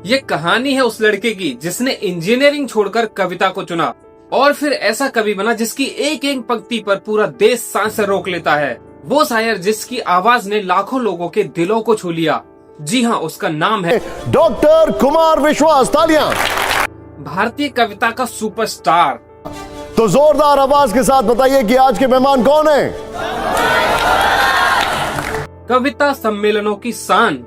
ये कहानी है उस लड़के की जिसने इंजीनियरिंग छोड़कर कविता को चुना और फिर ऐसा कवि बना जिसकी एक एक पंक्ति पर पूरा देश सांसें रोक लेता है। वो शायर जिसकी आवाज ने लाखों लोगों के दिलों को छू लिया। जी हाँ, उसका नाम है डॉक्टर कुमार विश्वास। तालियां। भारतीय कविता का सुपरस्टार। तो जोरदार आवाज के साथ बताइए कि आज के मेहमान कौन है। कविता सम्मेलनों की शान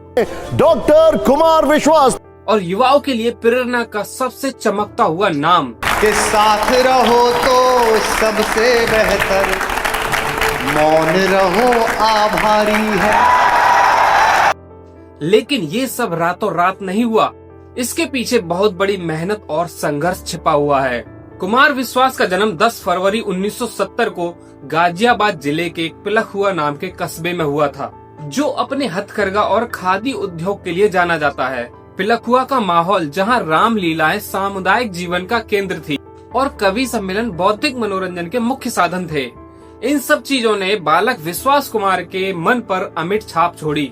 डॉक्टर कुमार विश्वास और युवाओं के लिए प्रेरणा का सबसे चमकता हुआ नाम। के साथ रहो तो सबसे बेहतर, मौन रहो आभारी है। लेकिन ये सब रातों रात नहीं हुआ। इसके पीछे बहुत बड़ी मेहनत और संघर्ष छिपा हुआ है। कुमार विश्वास का जन्म 10 फरवरी 1970 को गाजियाबाद जिले के पिलखुआ नाम के कस्बे में हुआ था, जो अपने हथकरघा और खादी उद्योग के लिए जाना जाता है। पिलखुआ का माहौल जहां रामलीलाएं सामुदायिक जीवन का केंद्र थी और कवि सम्मेलन बौद्धिक मनोरंजन के मुख्य साधन थे। इन सब चीजों ने बालक विश्वास कुमार के मन पर अमिट छाप छोड़ी।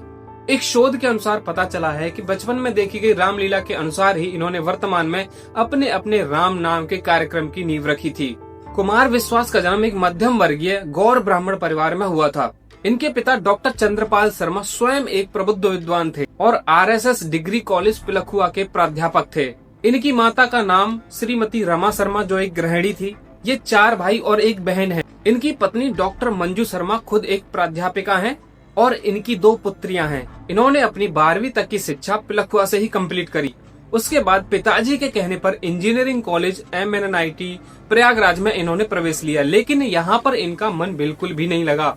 एक शोध के अनुसार पता चला है कि बचपन में देखी गई रामलीला के अनुसार ही इन्होंने वर्तमान में अपने अपने राम नाम के कार्यक्रम की नींव रखी थी। कुमार विश्वास का जन्म एक मध्यम वर्गीय गौर ब्राह्मण परिवार में हुआ था। इनके पिता डॉक्टर चंद्रपाल शर्मा स्वयं एक प्रबुद्ध विद्वान थे और आरएसएस डिग्री कॉलेज पिलखुआ के प्राध्यापक थे। इनकी माता का नाम श्रीमती रमा शर्मा, जो एक गृहिणी थी। ये 4 भाई और एक बहन है। इनकी पत्नी डॉक्टर मंजू शर्मा खुद एक प्राध्यापिका हैं और इनकी 2 पुत्रियां हैं। इन्होंने अपनी 12वीं तक की शिक्षा पिलखुआ से ही कंप्लीट करी। उसके बाद पिताजी के कहने पर इंजीनियरिंग कॉलेज MNIT प्रयागराज में इन्होंने प्रवेश लिया, लेकिन यहाँ पर इनका मन बिल्कुल भी नहीं लगा।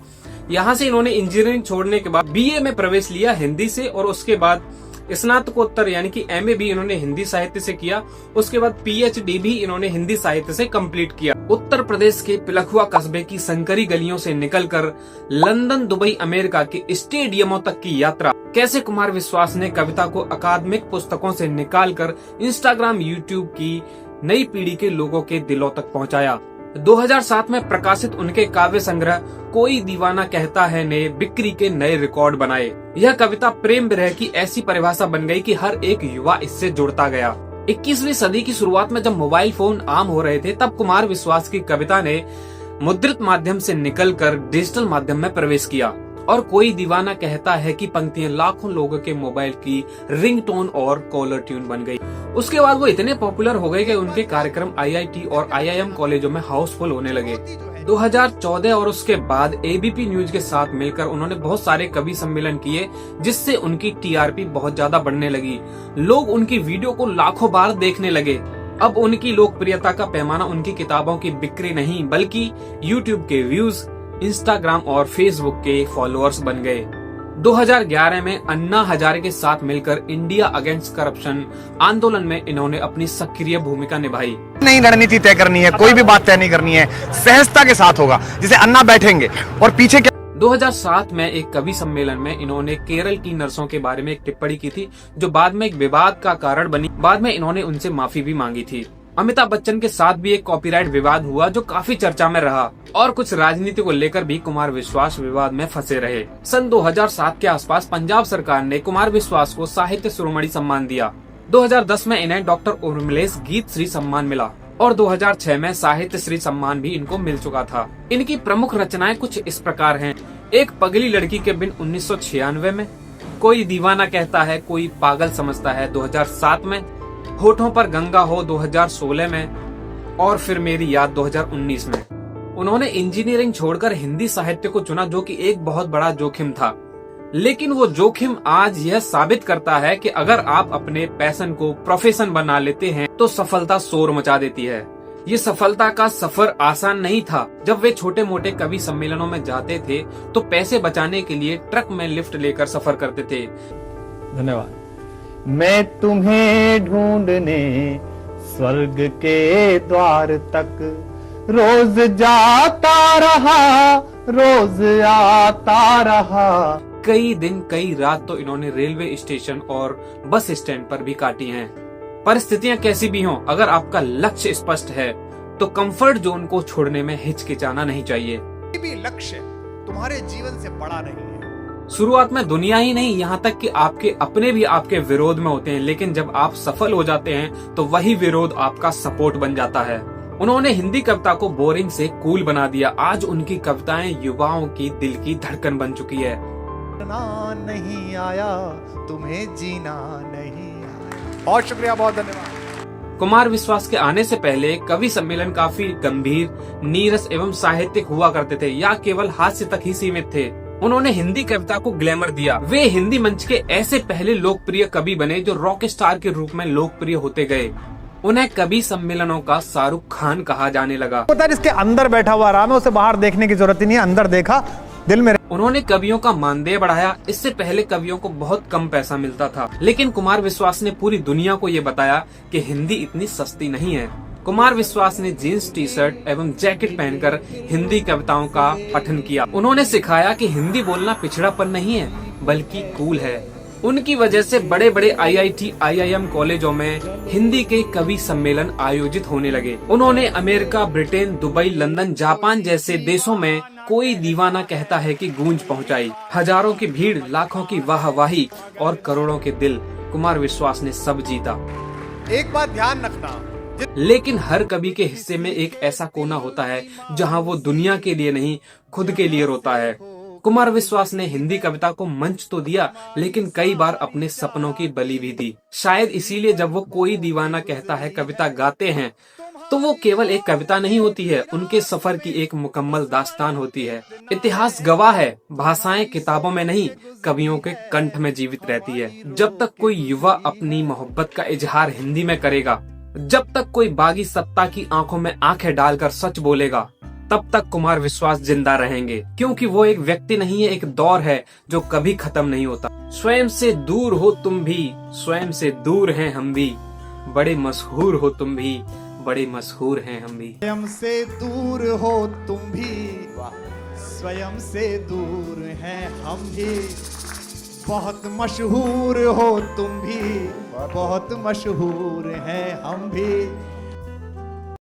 यहाँ से इन्होंने इंजीनियरिंग छोड़ने के बाद BA में प्रवेश लिया हिंदी से और उसके बाद स्नातकोत्तर यानी कि MA भी इन्होंने हिंदी साहित्य से किया। उसके बाद PhD भी इन्होंने हिंदी साहित्य से कंप्लीट किया। उत्तर प्रदेश के पिलखुआ कस्बे की संकरी गलियों से निकलकर लंदन, दुबई, अमेरिका के स्टेडियमों तक की यात्रा। कैसे कुमार विश्वास ने कविता को अकादमिक पुस्तकों से निकालकर इंस्टाग्राम, यूट्यूब की नई पीढ़ी के लोगों के दिलों तक पहुँचाया। 2007 में प्रकाशित उनके काव्य संग्रह कोई दीवाना कहता है ने बिक्री के नए रिकॉर्ड बनाए। यह कविता प्रेम विरह की ऐसी परिभाषा बन गई कि हर एक युवा इससे जुड़ता गया। 21वीं सदी की शुरुआत में जब मोबाइल फोन आम हो रहे थे, तब कुमार विश्वास की कविता ने मुद्रित माध्यम से निकलकर डिजिटल माध्यम में प्रवेश किया और कोई दीवाना कहता है कि पंक्तियां लाखों लोगों के मोबाइल की रिंगटोन और कॉलर ट्यून बन गई। उसके बाद वो इतने पॉपुलर हो गए कि उनके कार्यक्रम IIT और IIM कॉलेजों में हाउसफुल होने लगे। 2014 और उसके बाद ABP न्यूज के साथ मिलकर उन्होंने बहुत सारे कवि सम्मेलन किए, जिससे उनकी TRP बहुत ज्यादा बढ़ने लगी। लोग उनकी वीडियो को लाखों बार देखने लगे। अब उनकी लोकप्रियता का पैमाना उनकी किताबों की बिक्री नहीं, बल्कि YouTube के व्यूज, इंस्टाग्राम और फेसबुक के फॉलोअर्स बन गए। 2011 में अन्ना हजारे के साथ मिलकर इंडिया अगेंस्ट करप्शन आंदोलन में इन्होंने अपनी सक्रिय भूमिका निभाई। नहीं रणनीति तय करनी है, कोई भी बात तय नहीं करनी है, सहजता के साथ होगा। जैसे अन्ना बैठेंगे और पीछे 2007 में एक कवि सम्मेलन में इन्होंने केरल की नर्सों के बारे में एक टिप्पणी की थी, जो बाद में एक विवाद का कारण बनी। बाद में इन्होंने उनसे माफी भी मांगी थी। अमिताभ बच्चन के साथ भी एक कॉपीराइट विवाद हुआ, जो काफी चर्चा में रहा और कुछ राजनीति को लेकर भी कुमार विश्वास विवाद में फंसे रहे। सन 2007 के आसपास पंजाब सरकार ने कुमार विश्वास को साहित्य शिरोमणि सम्मान दिया। 2010 में इन्हें डॉक्टर उर्मिलेश गीत श्री सम्मान मिला और 2006 में साहित्य श्री सम्मान भी इनको मिल चुका था। इनकी प्रमुख रचनाएं कुछ इस प्रकार हैं। एक पगली लड़की के बिन 1996 में, कोई दीवाना कहता है कोई पागल समझता है 2007 में, होठों पर गंगा हो 2016 में और फिर मेरी याद 2019 में। उन्होंने इंजीनियरिंग छोड़कर हिंदी साहित्य को चुना, जो कि एक बहुत बड़ा जोखिम था। लेकिन वो जोखिम आज यह साबित करता है कि अगर आप अपने पैशन को प्रोफेशन बना लेते हैं तो सफलता शोर मचा देती है। ये सफलता का सफर आसान नहीं था। जब वे छोटे मोटे कवि सम्मेलनों में जाते थे तो पैसे बचाने के लिए ट्रक में लिफ्ट लेकर सफर करते थे। धन्यवाद। मैं तुम्हें ढूंढने स्वर्ग के द्वार तक रोज जाता रहा, रोज आता रहा। कई दिन कई रात तो इन्होंने रेलवे स्टेशन और बस स्टैंड पर भी काटी हैं। परिस्थितियां कैसी भी हों, अगर आपका लक्ष्य स्पष्ट है तो कंफर्ट जोन को छोड़ने में हिचकिचाना नहीं चाहिए। कोई भी लक्ष्य तुम्हारे जीवन से बड़ा नहीं है। शुरुआत में दुनिया ही नहीं, यहाँ तक कि आपके अपने भी आपके विरोध में होते हैं, लेकिन जब आप सफल हो जाते हैं तो वही विरोध आपका सपोर्ट बन जाता है। उन्होंने हिंदी कविता को बोरिंग से कूल बना दिया। आज उनकी कविताएं युवाओं की दिल की धड़कन बन चुकी है। नहीं आया तुम्हें जीना नहीं आया। बहुत शुक्रिया, बहुत धन्यवाद। कुमार विश्वास के आने से पहले कवि सम्मेलन काफी गंभीर, नीरस एवं साहित्यिक हुआ करते थे या केवल हास्य तक ही सीमित थे। उन्होंने हिंदी कविता को ग्लैमर दिया। वे हिंदी मंच के ऐसे पहले लोकप्रिय कवि बने जो रॉक स्टार के रूप में लोकप्रिय होते गए। उन्हें कवि सम्मेलनों का शाहरुख खान कहा जाने लगा। पता है जिसके अंदर बैठा हुआ आराम है, उसे बाहर देखने की जरूरत ही नहीं है, अंदर देखा दिल में। उन्होंने कवियों का मानदेय बढ़ाया। इससे पहले कवियों को बहुत कम पैसा मिलता था, लेकिन कुमार विश्वास ने पूरी दुनिया को ये बताया कि हिंदी इतनी सस्ती नहीं है। कुमार विश्वास ने जीन्स टी शर्ट एवं जैकेट पहनकर हिंदी कविताओं का पठन किया। उन्होंने सिखाया कि हिंदी बोलना पिछड़ापन नहीं है बल्कि कूल है। उनकी वजह से बड़े बड़े IIT, IIM कॉलेजों में हिंदी के कवि सम्मेलन आयोजित होने लगे। उन्होंने America, Britain, Dubai, London, Japan जैसे देशों में कोई दीवाना कहता है कि गूंज पहुंचाई। हजारों की भीड़, लाखों की वाहवाही और करोड़ों के दिल, कुमार विश्वास ने सब जीता। एक बात ध्यान रखना, लेकिन हर कवि के हिस्से में एक ऐसा कोना होता है जहां वो दुनिया के लिए नहीं, खुद के लिए रोता है। कुमार विश्वास ने हिंदी कविता को मंच तो दिया, लेकिन कई बार अपने सपनों की बलि भी दी। शायद इसीलिए जब वो कोई दीवाना कहता है कविता गाते हैं, तो वो केवल एक कविता नहीं होती है, उनके सफर की एक मुकम्मल दास्तान होती है। इतिहास गवाह है, भाषाएं किताबों में नहीं, कवियों के कंठ में जीवित रहती है। जब तक कोई युवा अपनी मोहब्बत का इजहार हिंदी में करेगा, जब तक कोई बागी सत्ता की आंखों में आंखें डालकर सच बोलेगा, तब तक कुमार विश्वास जिंदा रहेंगे। क्योंकि वो एक व्यक्ति नहीं है, एक दौर है जो कभी खत्म नहीं होता। स्वयं से दूर हो तुम भी, स्वयं से दूर हैं हम भी, बड़े मशहूर हो तुम भी, बड़े मशहूर हैं हम भी। स्वयं से दूर हो तुम भी, स्वयं से दूर हैं हम भी, बहुत मशहूर हो तुम भी, बहुत मशहूर हैं हम भी।